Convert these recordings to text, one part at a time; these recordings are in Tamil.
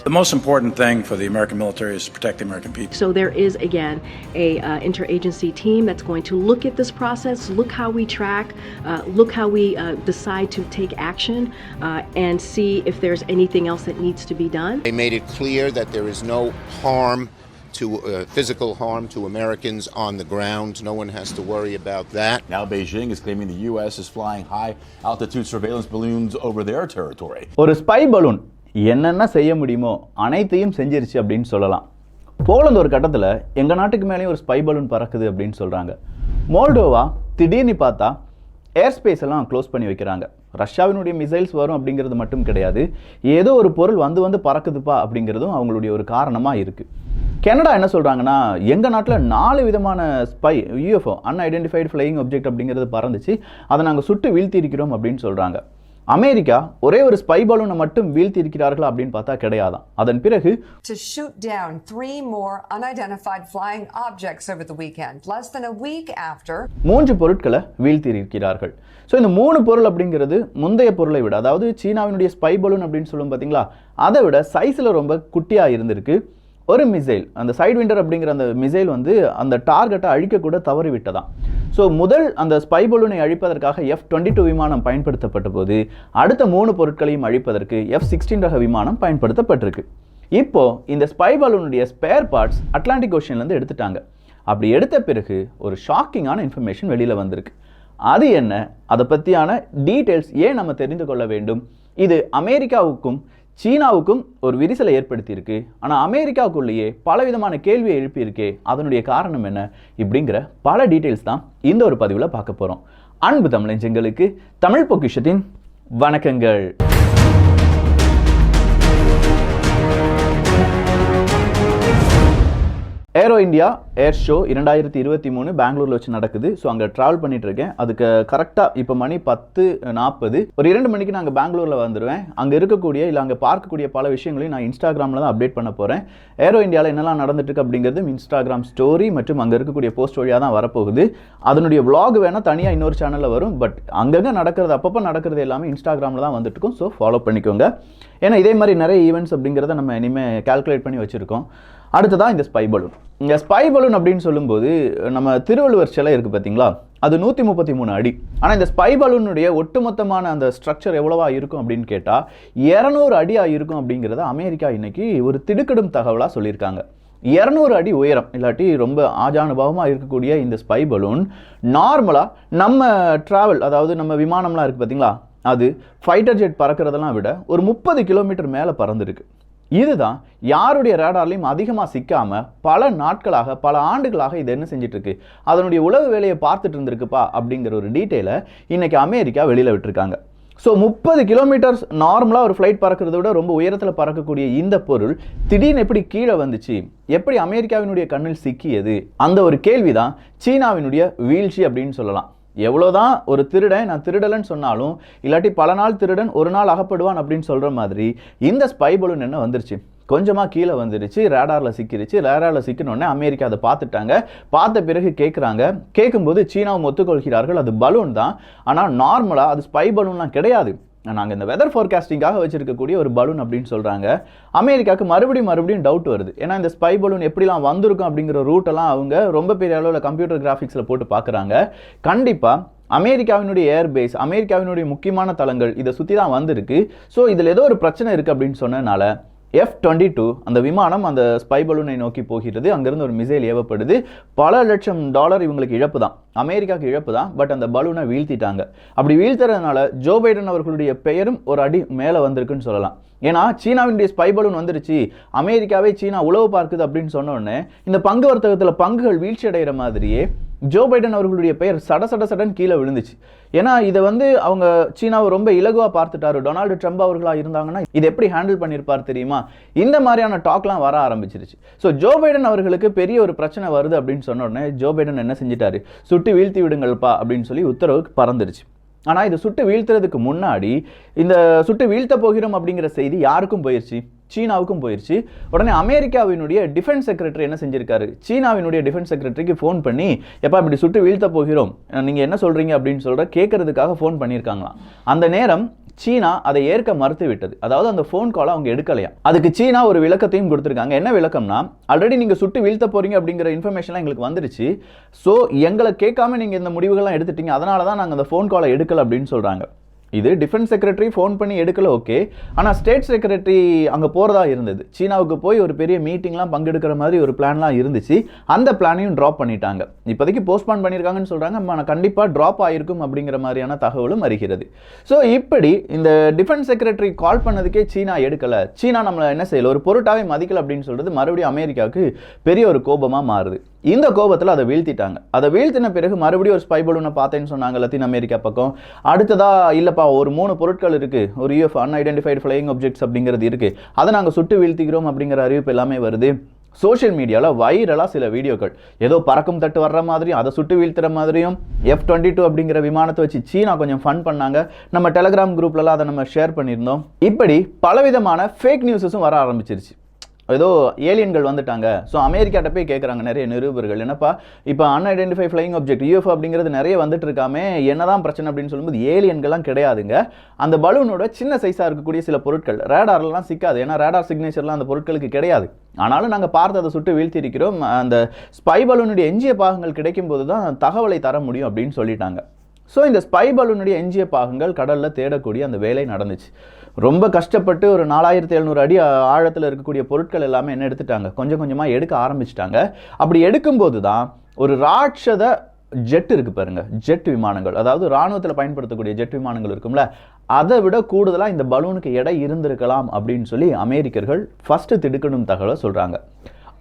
The most important thing for the American military is to protect the American people. So there is, again, a interagency team that's going to look at this process, look how we track, look how we decide to take action, and see if there's anything else that needs to be done. They made it clear that there is no harm to physical harm to Americans on the ground. No one has to worry about that. Now Beijing is claiming the U.S. is flying high-altitude surveillance balloons over their territory. ஒரு ஸ்பை பலூன் என்னென்ன செய்ய முடியுமோ அனைத்தையும் செஞ்சிருச்சு அப்படின்னு சொல்லலாம். போலந்து ஒரு கட்டத்தில் எங்கள் நாட்டுக்கு மேலேயும் ஒரு ஸ்பை பலூன் பறக்குது அப்படின்னு சொல்கிறாங்க. மோல்டோவா திடீர்னு பார்த்தா ஏர் ஸ்பேஸ் எல்லாம் க்ளோஸ் பண்ணி வைக்கிறாங்க. ரஷ்யாவினுடைய மிசைல்ஸ் வரும் அப்படிங்கிறது மட்டும் கிடையாது, ஏதோ ஒரு பொருள் வந்து பறக்குதுப்பா அப்படிங்கிறதும் அவங்களுடைய ஒரு காரணமாக இருக்குது. கனடா என்ன சொல்கிறாங்கன்னா, எங்கள் நாட்டில் 4 விதமான spy UFO unidentified flying object அப்படிங்கிறது பறந்துச்சு, அதை நாங்கள் சுட்டு வீழ்த்தி இருக்கிறோம் அப்படின்னு சொல்கிறாங்க. அமெரிக்கா ஒரே ஒரு ஸ்பை பலூனை மட்டும் வீழ்த்தி இருக்கிறார்களா அப்படின்னு பார்த்தா கிடையாதான். அதன் பிறகு to shoot down 3 more unidentified flying objects over the weekend, less than a week after 3 பொருட்களை வீழ்த்தி இருக்கிறார்கள். ஸோ இந்த 3 பொருள் அப்படிங்கிறது முந்தைய பொருளை விட, அதாவது சீனாவினுடைய ஸ்பை பலூன் அப்படின்னு சொல்லும் பார்த்தீங்களா, அதை விட சைஸில் ரொம்ப குட்டியாக இருந்திருக்கு. ஒரு மிசைல், அந்த சைட் விண்டர் அப்படிங்கிற அந்த மிசைல் அந்த டார்கெட்டை அழிக்கக்கூட தவறி விட்டதான். ஸோ முதல் அந்த ஸ்பை பலூனை அழிப்பதற்காக F-22 விமானம் பயன்படுத்தப்பட்ட போது அடுத்த 3 பொருட்களையும் அழிப்பதற்கு F-16 ரக விமானம் பயன்படுத்தப்பட்டிருக்கு. இப்போ இந்த ஸ்பை பலூனுடைய ஸ்பேர் பார்ட்ஸ் அட்லாண்டிக் ஓஷன்லேருந்து எடுத்துட்டாங்க. அப்படி எடுத்த பிறகு ஒரு ஷாக்கிங்கான இன்ஃபர்மேஷன் வெளியில் வந்திருக்கு. அது என்ன, அதை பற்றியான டீட்டெயில்ஸ் ஏன் நம்ம தெரிந்து கொள்ள வேண்டும்? இது அமெரிக்காவுக்கும் சீனாவுக்கும் ஒரு விரிசலை ஏற்படுத்தியிருக்கு. ஆனால் அமெரிக்காவுக்குள்ளேயே பலவிதமான கேள்வியை எழுப்பியிருக்கே, அதனுடைய காரணம் என்ன? இப்படிங்கிற பல டீட்டெயில்ஸ் தான் இந்த ஒரு பதிவில் பார்க்க போகிறோம். அன்பு தமிழஞ்சங்களுக்கு தமிழ் பொக்கிஷத்தின் வணக்கங்கள். ஏரோ இந்தியா ஏர் ஷோ 2023 பெங்களூரில் வச்சு நடக்குது. ஸோ அங்கே ட்ராவல் பண்ணிட்டு இருக்கேன். அதுக்கு கரெக்டாக இப்போ மணி 10:40. ஒரு 2 மணிக்கு நான் பெங்களூரில் வந்துடுவேன். அங்கே இருக்கக்கூடிய இல்லை அங்கே பார்க்கக்கூடிய பல விஷயங்களையும் நான் இன்ஸ்டாகிராமில் தான் அப்டேட் பண்ண போகிறேன். ஏரோ இந்தியாவில் என்னெல்லாம் நடந்துட்டு இருக்கு அப்படிங்கிறது இன்ஸ்டாகிராம் ஸ்டோரி மற்றும் அங்கே இருக்கக்கூடிய போஸ்ட் வழியாக தான் வரப்போகுது. அதனுடைய விளாக் வேணால் தனியாக இன்னொரு சேனலில் வரும். பட் அங்கங்கே நடக்கிறது, அப்பப்போ நடக்கிறது எல்லாமே இன்ஸ்டாகிராமில் தான் வந்துட்டு இருக்கும். ஸோ ஃபாலோ பண்ணிக்கோங்க. ஏன்னா இதே மாதிரி நிறைய ஈவெண்ட்ஸ் அப்படிங்கிறத நம்ம இனிமேல் கால்குலேட் பண்ணி வச்சுருக்கோம். அடுத்ததான் இந்த ஸ்பை பலூன். இந்த ஸ்பை பலூன் அப்படின்னு சொல்லும்போது நம்ம திருவள்ளுவர் சிலை இருக்குது பார்த்தீங்களா, அது 133 அடி. ஆனால் இந்த ஸ்பை பலூனுடைய ஒட்டுமொத்தமான அந்த ஸ்ட்ரக்சர் எவ்வளவா இருக்கும் அப்படின்னு கேட்டால் 200 அடியாக இருக்கும் அப்படிங்கிறத அமெரிக்கா இன்னைக்கு ஒரு திடுக்கிடும் தகவலாக சொல்லியிருக்காங்க. 200 அடி உயரம், இல்லாட்டி ரொம்ப ஆஜானுபாவமாக இருக்கக்கூடிய இந்த ஸ்பை பலூன் நார்மலாக நம்ம ட்ராவல், அதாவது நம்ம விமானம்லாம் இருக்குது பார்த்தீங்களா, அது ஃபைட்டர் ஜெட் பறக்கிறதெல்லாம் விட ஒரு 30 கிலோமீட்டர் மேலே பறந்துருக்கு. இதுதான் யாருடைய ரேடார்லையும் அதிகமாக சிக்காமல் பல நாட்களாக பல ஆண்டுகளாக இது என்ன செஞ்சுட்டு இருக்கு, அதனுடைய உளவு வேலையை பார்த்துட்டு இருந்திருக்குப்பா அப்படிங்கிற ஒரு டீட்டெயிலை இன்னைக்கு அமெரிக்கா வெளியில் விட்டுருக்காங்க. ஸோ 30 கிலோமீட்டர்ஸ் நார்மலாக ஒரு ஃப்ளைட் பறக்கிறத விட ரொம்ப உயரத்தில் பறக்கக்கூடிய இந்த பொருள் திடீர்னு எப்படி கீழே வந்துச்சு, எப்படி அமெரிக்காவினுடைய கண்ணில் சிக்கியது, அந்த ஒரு கேள்வி தான் சீனாவினுடைய வீழ்ச்சி அப்படின்னு சொல்லலாம். எவ்வளோதான் ஒரு திருடன் நான் திருடலன்னு சொன்னாலும், இல்லாட்டி பல நாள் திருடன் ஒரு நாள் அகப்படுவான் அப்படின்னு சொல்கிற மாதிரி இந்த ஸ்பை பலூன் என்ன வந்துருச்சு, கொஞ்சமாக கீழே வந்துருச்சு, ரேடாரில் சிக்கிருச்சு. ரேடாரில் சிக்கினோடனே அமெரிக்கா அதை பார்த்துட்டாங்க. பார்த்த பிறகு கேட்கும்போது சீனாவும் ஒத்துக்கொள்கிறார்கள் அது பலூன் தான். ஆனால் நார்மலாக அது ஸ்பை பலூன்லாம் கிடையாது, நாங்கள் இந்த வெதர் ஃபோர்காஸ்டிங்காக வச்சிருக்கக்கூடிய ஒரு பலூன் அப்படின்னு சொல்கிறாங்க. அமெரிக்காவுக்கு மறுபடியும் டவுட் வருது. ஏன்னா இந்த ஸ்பை பலூன் எப்படிலாம் வந்திருக்கும் அப்படிங்கிற ரூட்டெல்லாம் அவங்க ரொம்ப பெரிய அளவில் கம்ப்யூட்டர் கிராஃபிக்ஸில் போட்டு பார்க்குறாங்க. கண்டிப்பாக அமெரிக்காவினுடைய ஏர்பேஸ், அமெரிக்காவினுடைய முக்கியமான தளங்கள் இதை சுற்றி தான் வந்திருக்கு. ஸோ இதில் ஏதோ ஒரு பிரச்சனை இருக்குது அப்படின்னு சொன்னதுனால F-22 அந்த விமானம் அந்த ஸ்பை பலூனை நோக்கி போகிறது. அங்கேருந்து ஒரு மிசைல் ஏவப்படுது. பல லட்சம் டாலர் இவங்களுக்கு இழப்பு தான், அமெரிக்காவுக்கு இழப்பு தான். பட் அந்த பலூனை வீழ்த்திட்டாங்க. அப்படி வீழ்த்துறதுனால ஜோ பைடன் அவர்களுடைய பெயரும் ஒரு அடி மேலே வந்திருக்குன்னு சொல்லலாம். ஏன்னா சீனாவினுடைய ஸ்பை பலூன் வந்துருச்சு, அமெரிக்காவே சீனா உளவு பார்க்குது அப்படின்னு சொன்ன உடனே இந்த பங்கு வர்த்தகத்தில் பங்குகள் வீழ்ச்சி அடைகிற மாதிரியே ஜோ பைடன் அவர்களுடைய பெயர் சடன் கீழே விழுந்துச்சு. ஏன்னா இதை அவங்க சீனாவை ரொம்ப இலகுவாக பார்த்துட்டாரு. டொனால்டு ட்ரம்ப் அவர்களாக இருந்தாங்கன்னா இதை எப்படி ஹேண்டில் பண்ணியிருப்பார் தெரியுமா, இந்த மாதிரியான டாக்லாம் வர ஆரம்பிச்சிருச்சு. ஸோ ஜோ பைடன் அவர்களுக்கு பெரிய ஒரு பிரச்சனை வருது அப்படின்னு சொன்ன உடனே ஜோ பைடன் என்ன செஞ்சிட்டாரு, சுட்டு வீழ்த்தி விடுங்கள்ப்பா அப்படின்னு சொல்லி உத்தரவுக்கு பறந்துருச்சு. ஆனால் இதை சுட்டு வீழ்த்துறதுக்கு முன்னாடி இந்த சுட்டு வீழ்த்த போகிறோம் அப்படிங்கிற செய்தி யாருக்கும் போயிடுச்சு, சீனாவுக்கும் போயிருச்சு. உடனே அமெரிக்காவினுடைய டிஃபென்ஸ் செக்ரட்டரி என்ன செஞ்சிருக்காரு, சீனாவினுடைய டிஃபென்ஸ் செக்ரட்டரிக்கு ஃபோன் பண்ணி எப்பா இப்படி சுட்டு வீழ்த்த போகிறோம், நீங்கள் என்ன சொல்கிறீங்க அப்படின்னு சொல்கிற கேட்கறதுக்காக ஃபோன் பண்ணியிருக்காங்களாம். அந்த நேரம் சீனா அதை ஏற்க மறுத்து விட்டது. அதாவது அந்த ஃபோன் காலை அவங்க எடுக்கலையா. அதுக்கு சீனா ஒரு விளக்கத்தையும் கொடுத்துருக்காங்க. என்ன விளக்கம்னா, ஆல்ரெடி நீங்கள் சுட்டு வீழ்த்த போறீங்க அப்படிங்கிற இன்ஃபர்மேஷன்லாம் எங்களுக்கு வந்துருச்சு. ஸோ எங்களை கேட்காம நீங்கள் இந்த முடிவுகள்லாம் எடுத்துட்டீங்க, அதனால தான் நாங்கள் அந்த ஃபோன் காலை எடுக்கல அப்படின்னு சொல்கிறாங்க. இது டிஃபென்ஸ் செக்ரட்டரி ஃபோன் பண்ணி எடுக்கல, ஓகே. ஆனால் ஸ்டேட் செக்ரட்டரி அங்கே போகிறதா இருந்தது. சீனாவுக்கு போய் ஒரு பெரிய மீட்டிங்லாம் பங்கெடுக்கிற மாதிரி ஒரு பிளான்லாம் இருந்துச்சு. அந்த பிளானையும் ட்ராப் பண்ணிட்டாங்க. இப்போதைக்கு போஸ்ட்பான் பண்ணியிருக்காங்கன்னு சொல்கிறாங்க. ஆனால் கண்டிப்பாக ட்ராப் ஆகிருக்கும் அப்படிங்கிற மாதிரியான தகவலும் வருகிறது. ஸோ இப்படி இந்த டிஃபென்ஸ் செக்ரட்டரி கால் பண்ணதுக்கே சீனா எடுக்கலை, சீனா நம்மளை என்ன செய்யலை, ஒரு பொருட்டாவே மதிக்கலை அப்படின்னு சொல்கிறது மறுபடியும் அமெரிக்காவுக்கு பெரிய ஒரு கோபமாக மாறுது. இந்த கோபத்தில் அதை வீழ்த்திட்டாங்க. அதை வீழ்த்தின பிறகு மறுபடியும் ஒரு ஸ்பை பலூனை பார்த்தேன்னு சொன்னாங்க லத்தீன் அமெரிக்கா பக்கம். அடுத்ததா இல்லைப்பா ஒரு 3 பொருட்கள் இருக்குது, ஒரு UFO அன்ஐடென்டிஃபைடு ஃப்ளையிங் ஆப்ஜெக்ட்ஸ் அப்படிங்கிறது இருக்குது, அதை நாங்கள் சுட்டு வீழ்த்திக்கிறோம் அப்படிங்கிற அறிவிப்பு எல்லாமே வருது. சோஷியல் மீடியாவில் வைரலாக சில வீடியோக்கள் ஏதோ பறக்கும் தட்டு வர்ற மாதிரியும் அதை சுட்டு வீழ்த்துற மாதிரியும் F-22 அப்படிங்கிற விமானத்தை வச்சு சீனா கொஞ்சம் ஃபன் பண்ணாங்க. நம்ம டெலகிராம் குரூப்லலாம் அதை நம்ம ஷேர் பண்ணியிருந்தோம். இப்படி பலவிதமான ஃபேக் நியூஸஸும் வர ஆரம்பிச்சிருச்சு. ஏதோ ஏலியன்கள் வந்துட்டாங்க. ஸோ அமெரிக்காட்ட போய் கேட்குறாங்க நிறைய நிருபர்கள், என்னப்பா இப்போ அன்ஐடென்டிஃபை ஃப்ளையிங் ஆப்ஜெக்ட் UFO அப்படிங்கிறது நிறைய வந்துட்டு இருக்காமே, என்னதான் பிரச்சனை அப்படின்னு சொல்லும்போது ஏலியன்கள்லாம் கிடையாதுங்க. அந்த பலூனோட சின்ன சைஸாக இருக்கக்கூடிய சில பொருட்கள் ரேடார்லாம் சிக்காது, ஏன்னா ரேடார் சிக்னேச்சர்லாம் அந்த பொருட்களுக்கு கிடையாது. ஆனாலும் நாங்கள் பார்த்து அதை சுட்டு வீழ்த்தி இருக்கிறோம். அந்த ஸ்பை பலூனுடைய எஞ்சிய பாகங்கள் கிடைக்கும் போது தான் தகவலை தர முடியும் அப்படின்னு சொல்லிட்டாங்க. ஸோ இந்த ஸ்பை பலூனுடைய எஞ்சிய பாகங்கள் கடலில் தேடக்கூடிய அந்த வேலை நடந்துச்சு. ரொம்ப கஷ்டப்பட்டு ஒரு 4700 அடி ஆழத்தில் இருக்கக்கூடிய பொருட்கள் எல்லாமே என்ன எடுத்துட்டாங்க, கொஞ்சம் கொஞ்சமாக எடுக்க ஆரம்பிச்சிட்டாங்க. அப்படி எடுக்கும்போது தான் ஒரு ராட்சத ஜெட் இருக்குது பாருங்க, ஜெட் விமானங்கள், அதாவது இராணுவத்தில் பயன்படுத்தக்கூடிய ஜெட் விமானங்கள் இருக்கும்ல, அதை விட கூடுதலாக இந்த பலூனுக்கு எடை இருந்திருக்கலாம் அப்படின்னு சொல்லி அமெரிக்கர்கள் ஃபஸ்ட்டு திடுக்கணும் தகவலை சொல்கிறாங்க.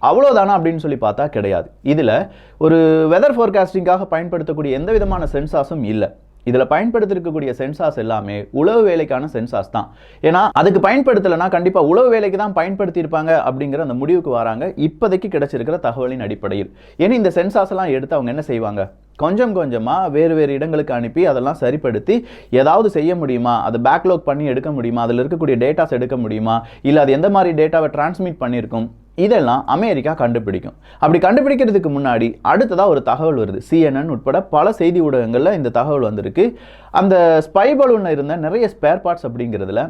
அவ்வளோதானா அப்படின்னு சொல்லி பார்த்தா கிடையாது. இதில் ஒரு வெதர் ஃபோர்காஸ்டிங்காக பயன்படுத்தக்கூடிய எந்த விதமான சென்சார்ஸும் இல்லை. இதில் பயன்படுத்திருக்கக்கூடிய சென்சார்ஸ் எல்லாமே உளவு வேலைக்கான சென்சார்ஸ் தான். ஏன்னா அதுக்கு பயன்படுத்தலைன்னா கண்டிப்பாக உளவு வேலைக்கு தான் பயன்படுத்தியிருப்பாங்க அப்படிங்கிற அந்த முடிவுக்கு வராங்க இப்போதைக்கு கிடைச்சிருக்கிற தகவலின் அடிப்படையில். ஏன்னா இந்த சென்சார்ஸ் எல்லாம் எடுத்து அவங்க என்ன செய்வாங்க, கொஞ்சம் கொஞ்சமாக வேறு வேறு இடங்களுக்கு அனுப்பி அதெல்லாம் சரிப்படுத்தி ஏதாவது செய்ய முடியுமா, அதை பேக்லாக் பண்ணி எடுக்க முடியுமா, அதில் இருக்கக்கூடிய டேட்டாஸ் எடுக்க முடியுமா, இல்லை அது எந்த மாதிரி டேட்டாவை டிரான்ஸ்மிட் பண்ணியிருக்கும், இதெல்லாம் அமெரிக்கா கண்டுபிடிக்கும். அப்படி கண்டுபிடிக்கிறதுக்கு முன்னாடி அடுத்ததாக ஒரு தகவல் வருது. CNN உட்பட பல செய்தி ஊடகங்களில் இந்த தகவல் வந்திருக்கு. அந்த ஸ்பை பலூனில் இருந்த நிறைய ஸ்பேர் பார்ட்ஸ் அப்படிங்கிறதுல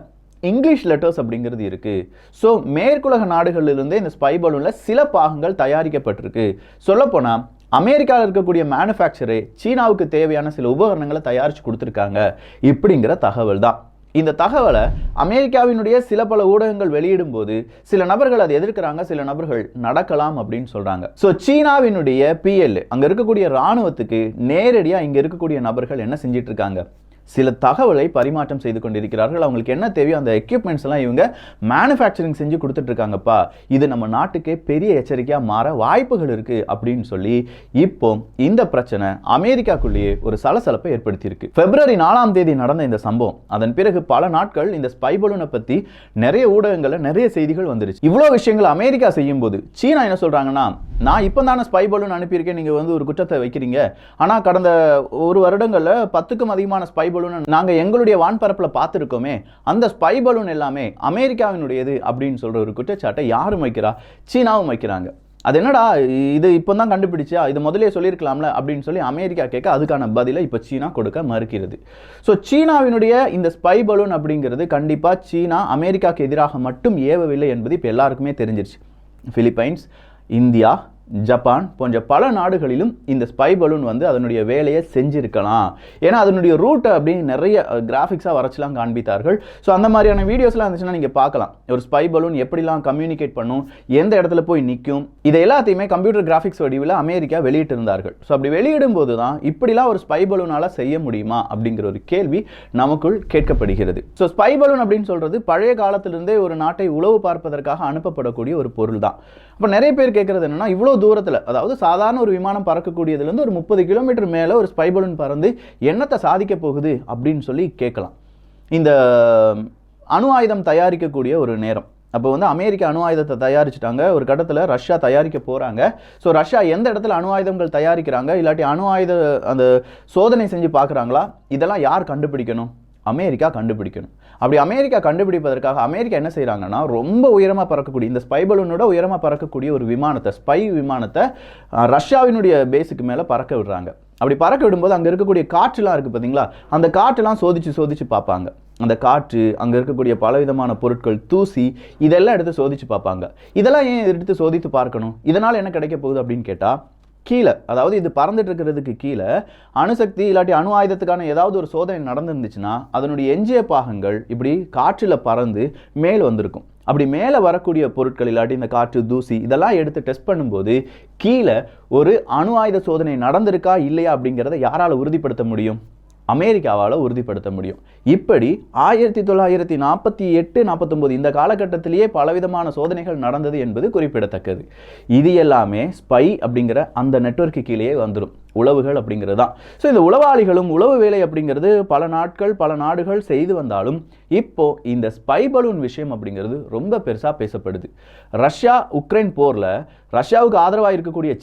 இங்கிலீஷ் லெட்டர்ஸ் அப்படிங்கிறது இருக்குது. ஸோ மேற்குலக நாடுகளிலிருந்தே இந்த ஸ்பை பலூனில் சில பாகங்கள் தயாரிக்கப்பட்டிருக்கு. சொல்லப்போனால் அமெரிக்காவில் இருக்கக்கூடிய மேனுஃபேக்சரே சீனாவுக்கு தேவையான சில உபகரணங்களை தயாரித்து கொடுத்துருக்காங்க இப்படிங்கிற தகவல் தான். இந்த தகவலை அமெரிக்காவினுடைய சில பல ஊடகங்கள் வெளியிடும் போது சில நபர்கள் அதை எதிர்க்கிறாங்க, சில நபர்கள் நடக்கலாம் அப்படின்னு சொல்றாங்க. ஸோ சீனாவினுடைய PLA அங்க இருக்கக்கூடிய இராணுவத்துக்கு நேரடியாக இங்க இருக்கக்கூடிய நபர்கள் என்ன செஞ்சிட்டு இருக்காங்க, சில தகவலை பரிமாற்றம் செய்து கொண்டிருக்கிறார்கள். அவங்களுக்கு என்ன தேவையோ அந்த எக்யூப்மெண்ட்ஸ் எல்லாம் இவங்க மேனுஃபேக்சரிங் செஞ்சு கொடுத்துட்டு இருக்காங்கப்பா, இது நம்ம நாட்டுக்கே பெரிய எச்சரிக்கையாக மாற வாய்ப்புகள் இருக்கு அப்படின்னு சொல்லி இப்போ இந்த பிரச்சனை அமெரிக்காக்குள்ளேயே ஒரு சலசலப்பை ஏற்படுத்தியிருக்கு. February 4 நடந்த இந்த சம்பவம், அதன் பிறகு பல நாட்கள் இந்த ஸ்பை பலூனை பற்றி நிறைய ஊடகங்களில் நிறைய செய்திகள் வந்துருச்சு. இவ்வளோ விஷயங்கள் அமெரிக்கா செய்யும் போது சீனா என்ன சொல்றாங்கன்னா, நான் இப்போ தானே ஸ்பை பலூன் அனுப்பியிருக்கேன், நீங்கள் வந்து ஒரு குற்றத்தை வைக்கிறீங்க, ஆனால் கடந்த ஒரு வருடங்களில் 10க்கும் அதிகமான ஸ்பை பலூன் நாங்கள் எங்களுடைய வான்பரப்பில் பார்த்துருக்கோமே, அந்த ஸ்பை பலூன் எல்லாமே அமெரிக்காவினுடையது அப்படின்னு சொல்கிற ஒரு குற்றச்சாட்டை யாரும் வைக்கிறா, சீனாவும் வைக்கிறாங்க. அது என்னடா இது இப்போ தான் கண்டுபிடிச்சா, இது முதலே சொல்லியிருக்கலாம்ல அப்படின்னு சொல்லி அமெரிக்கா கேட்க அதுக்கான பதிலை இப்போ சீனா கொடுக்க மறுக்கிறது. ஸோ சீனாவினுடைய இந்த ஸ்பை பலூன் அப்படிங்கிறது கண்டிப்பாக சீனா அமெரிக்காவுக்கு எதிராக மட்டும் ஏவவில்லை என்பது இப்போ எல்லாருக்குமே தெரிஞ்சிருச்சு. பிலிப்பைன்ஸ், இந்தியா, ஜப்பான் போன்ற பல நாடுகளிலும் இந்த ஸ்பை பலூன் வந்து அதனுடைய வேலையை செஞ்சிருக்கலாம். ஏன்னா அதனுடைய ரூட்டை அப்படின்னு நிறைய கிராஃபிக்ஸாக வரைச்சலாம் காண்பித்தார்கள். ஸோ அந்த மாதிரியான வீடியோஸ்லாம் இருந்துச்சுன்னா நீங்கள் பார்க்கலாம், ஒரு ஸ்பை பலூன் எப்படிலாம் கம்யூனிகேட் பண்ணும், எந்த இடத்துல போய் நிற்கும், இதை எல்லாத்தையுமே கம்ப்யூட்டர் கிராஃபிக்ஸ் வடிவில் அமெரிக்கா வெளியிட்டிருந்தார்கள். ஸோ அப்படி வெளியிடும் போது தான் இப்படிலாம் ஒரு ஸ்பை பலூனால் செய்ய முடியுமா அப்படிங்கிற ஒரு கேள்வி நமக்குள் கேட்கப்படுகிறது. ஸோ ஸ்பை பலூன் அப்படின்னு சொல்கிறது பழைய காலத்திலிருந்தே ஒரு நாட்டை உளவு பார்ப்பதற்காக அனுப்பப்படக்கூடிய ஒரு பொருள் தான். அப்போ நிறைய பேர் கேட்குறது என்னன்னா, இவ்வளோ தூரத்தில், அதாவது சாதாரண ஒரு விமானம் பறக்கக்கூடியதுலேருந்து ஒரு 30 கிலோமீட்டர் மேலே ஒரு ஸ்பை பலூன் பறந்து என்னத்தை சாதிக்க போகுது அப்படின்னு சொல்லி கேட்கலாம். இந்த அணு ஆயுதம் தயாரிக்கக்கூடிய ஒரு நேரம், அப்போ வந்து அமெரிக்கா அணு ஆயுதத்தை தயாரிச்சுட்டாங்க, ஒரு கட்டத்தில் ரஷ்யா தயாரிக்க போகிறாங்க. ஸோ ரஷ்யா எந்த இடத்துல அணு ஆயுதங்கள் தயாரிக்கிறாங்க, இல்லாட்டி அணு ஆயுத அந்த சோதனை செஞ்சு பார்க்குறாங்களா, இதெல்லாம் யார் கண்டுபிடிக்கணும்? அமெரிக்கா கண்டுபிடிக்கணும். அப்படி அமெரிக்கா கண்டுபிடிப்பதற்காக அமெரிக்கா என்ன செய்கிறாங்கன்னா, ரொம்ப உயரமாக பறக்கக்கூடிய இந்த ஸ்பை பலூனோட உயரமாக பறக்கக்கூடிய ஒரு விமானத்தை, ஸ்பை விமானத்தை ரஷ்யாவினுடைய பேஸுக்கு மேலே பறக்க விடுறாங்க. அப்படி பறக்க விடும்போது அங்கே இருக்கக்கூடிய காற்றுலாம் இருக்குது பார்த்தீங்களா, அந்த காற்றுலாம் சோதிச்சு பார்ப்பாங்க. அந்த காற்று, அங்கே இருக்கக்கூடிய பலவிதமான பொருட்கள், தூசி, இதெல்லாம் எடுத்து சோதிச்சு பார்ப்பாங்க. இதெல்லாம் ஏன் எடுத்து சோதித்து பார்க்கணும்? இதனால் என்ன கிடைக்க போகுது அப்படின்னு கேட்டால், கீழே, அதாவது இது பறந்துட்டு இருக்கிறதுக்கு கீழே அணுசக்தி இல்லாட்டி அணு ஆயுதத்துக்கான ஏதாவது ஒரு சோதனை நடந்துருந்துச்சுன்னா அதனுடைய எஞ்சிய பாகங்கள் இப்படி காற்றில் பறந்து மேல் வந்திருக்கும். அப்படி மேலே வரக்கூடிய பொருட்கள் இல்லாட்டி இந்த காற்று, தூசி இதெல்லாம் எடுத்து டெஸ்ட் பண்ணும்போது கீழே ஒரு அணு ஆயுத சோதனை நடந்திருக்கா இல்லையா அப்படிங்கிறத யாரால் உறுதிப்படுத்த முடியும்? அமெரிக்காவால் உறுதிப்படுத்த முடியும். இப்படி 1948-49 இந்த காலகட்டத்திலேயே பலவிதமான சோதனைகள் நடந்தது என்பது குறிப்பிடத்தக்கது. இது எல்லாமே ஸ்பை அப்படிங்கிற அந்த நெட்வொர்க்கு கீழேயே வந்துடும். உளவுகள் அப்படிங்கிறது தான். ஸோ இந்த உளவாளிகளும் உளவு வேலை அப்படிங்கிறது பல நாட்கள் பல நாடுகள் செய்து வந்தாலும் இப்போ இந்த ஸ்பை பலூன் விஷயம் அப்படிங்கிறது ரொம்ப பெருசாக பேசப்படுது. ரஷ்யா உக்ரைன் போரில் ரஷ்யாவுக்கு ஆதரவாக இருக்கக்கூடிய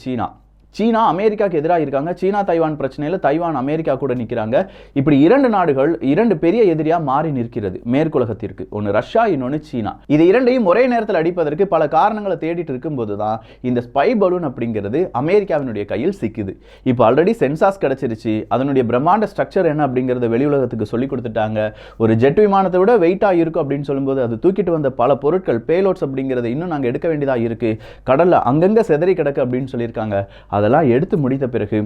சீனா அமெரிக்காவுக்கு எதிராக இருக்காங்க. சீனா தைவான் பிரச்சனையில் தைவான் அமெரிக்கா கூட நிற்கிறாங்க. இப்படி இரண்டு நாடுகள் இரண்டு பெரிய எதிரியாக மாறி நிற்கிறது மேற்குலகத்திற்கு. ஒன்று ரஷ்யா, இன்னொன்று சீனா. இது இரண்டையும் ஒரே நேரத்தில் அடிப்பதற்கு பல காரணங்களை தேடிட்டு இருக்கும்போது தான் இந்த ஸ்பை பலூன் அப்படிங்கிறது அமெரிக்காவினுடைய கையில் சிக்குது. இப்போ ஆல்ரெடி சென்சாஸ் கிடைச்சிருச்சு. அதனுடைய பிரம்மாண்ட ஸ்ட்ரக்சர் என்ன அப்படிங்கிறத வெளி உலகத்துக்கு சொல்லி கொடுத்துட்டாங்க. ஒரு ஜெட் விமானத்தை விட வெயிட்டாக இருக்கும் அப்படின்னு சொல்லும்போது அது தூக்கிட்டு வந்த பல பொருட்கள், பேலோட்ஸ் அப்படிங்கிறத இன்னும் நாங்கள் எடுக்க வேண்டியதாக இருக்குது. கடலில் அங்கங்கே செதறி கிடக்கு அப்படின்னு சொல்லியிருக்காங்க. அதெல்லாம் எடுத்து முடித்த பிறகு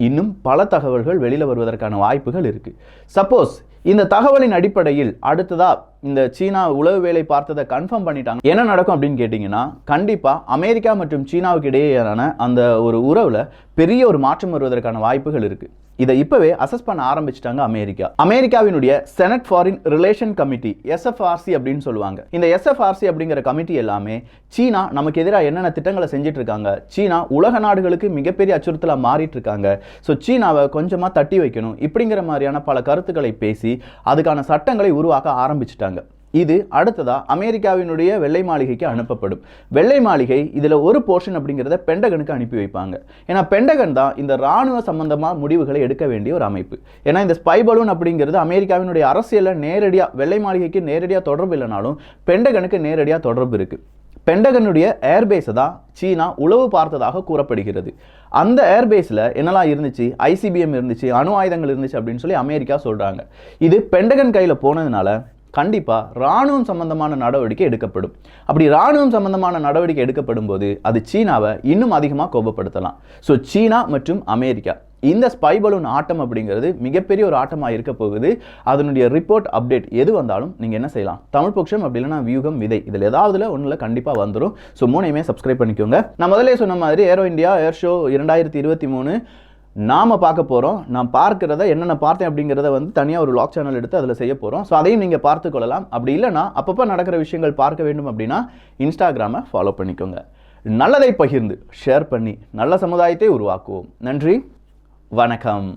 இன்னும் பல தகவல்கள் வெளியில் வருவதற்கான வாய்ப்புகள் இருக்கு. சப்போஸ் இந்த தகவலின் அடிப்படையில் அடுத்ததா இந்த சீனா உளவு வேலை பார்த்ததை கன்ஃபார்ம் பண்ணிட்டாங்க, என்ன நடக்கும் அப்படின்னு கேட்டிங்கன்னா, கண்டிப்பாக அமெரிக்கா மற்றும் சீனாவுக்கு இடையேயான அந்த ஒரு உறவில் பெரிய ஒரு மாற்றம் வருவதற்கான வாய்ப்புகள் இருக்குது. இதை இப்போவே அசஸ் பண்ண ஆரம்பிச்சிட்டாங்க அமெரிக்காவினுடைய senate foreign relation committee, SFRC அப்படின்னு சொல்லுவாங்க. இந்த SFRC அப்படிங்கிற கமிட்டி எல்லாமே சீனா நமக்கு எதிராக என்னென்ன திட்டங்களை செஞ்சுட்டு இருக்காங்க, சீனா உலக நாடுகளுக்கு மிகப்பெரிய அச்சுறுத்தலாக மாறிட்டு இருக்காங்க, ஸோ சீனாவை கொஞ்சமாக தட்டி வைக்கணும் இப்படிங்கிற மாதிரியான பல கருத்துக்களை பேசி அதுக்கான சட்டங்களை உருவாக்க ஆரம்பிச்சிட்டாங்க. இது அடுத்ததா அமெரிக்காவினுடைய வெள்ளை மாளிகைக்கு அனுப்பப்படும். வெள்ளை மாளிகை இதில் ஒரு போர்ஷன் அப்படிங்கிறத பெண்டகனுக்கு அனுப்பி வைப்பாங்க. ஏன்னா பெண்டகன் தான் இந்த ராணுவ சம்பந்தமாக முடிவுகளை எடுக்க வேண்டிய ஒரு அமைப்பு. ஏன்னா இந்த ஸ்பை பலூன் அப்படிங்கிறது அமெரிக்காவினுடைய அரசியலில் நேரடியாக, வெள்ளை மாளிகைக்கு நேரடியாக தொடர்பு இல்லைனாலும் பெண்டகனுக்கு நேரடியாக தொடர்பு இருக்குது. பெண்டகனுடைய ஏர்பேஸை தான் சீனா உளவு பார்த்ததாக கூறப்படுகிறது. அந்த ஏர்பேஸில் என்னெல்லாம் இருந்துச்சு, ICBM இருந்துச்சு, அணு ஆயுதங்கள் இருந்துச்சு அப்படின்னு சொல்லி அமெரிக்கா சொல்கிறாங்க. இது பெண்டகன் கையில் போனதுனால கண்டிப்பாக இராணுவம் சம்பந்தமான நடவடிக்கை எடுக்கப்படும். அப்படி இராணுவம் சம்பந்தமான நடவடிக்கை எடுக்கப்படும் போது அது சீனாவை இன்னும் அதிகமாக கோபப்படுத்தலாம். ஸோ சீனா மற்றும் அமெரிக்கா இந்த ஸ்பை பலூன் ஆட்டம் அப்படிங்கிறது மிகப்பெரிய ஒரு ஆட்டமாக இருக்க போகுது. அதனுடைய ரிப்போர்ட் அப்டேட் எது வந்தாலும் நீங்கள் என்ன செய்யலாம், தமிழ் பொக்கிஷம் அப்படி இல்லைனா வியூகம் விதை இதில் ஏதாவதுல ஒன்றில் கண்டிப்பாக வந்துடும். ஸோ மூணையுமே சப்ஸ்கிரைப் பண்ணிக்கோங்க. நான் முதலே சொன்ன மாதிரி ஏரோ இந்தியா ஏர் ஷோ 2023 நாம் பார்க்க போகிறோம். நான் பார்க்கிறத என்னென்ன பார்த்தேன் அப்படிங்கிறத தனியாக ஒரு வ்ளாக் சேனல் எடுத்து அதில் செய்ய போகிறோம். ஸோ அதையும் நீங்கள் பார்த்து கொள்ளலாம். அப்படி இல்லைனா அப்பப்போ நடக்கிற விஷயங்கள் பார்க்க வேண்டும் அப்படின்னா இன்ஸ்டாகிராமை ஃபாலோ பண்ணிக்கோங்க. நல்லதை பகிர்ந்து ஷேர் பண்ணி நல்ல சமுதாயத்தை உருவாக்குவோம். நன்றி, வணக்கம்.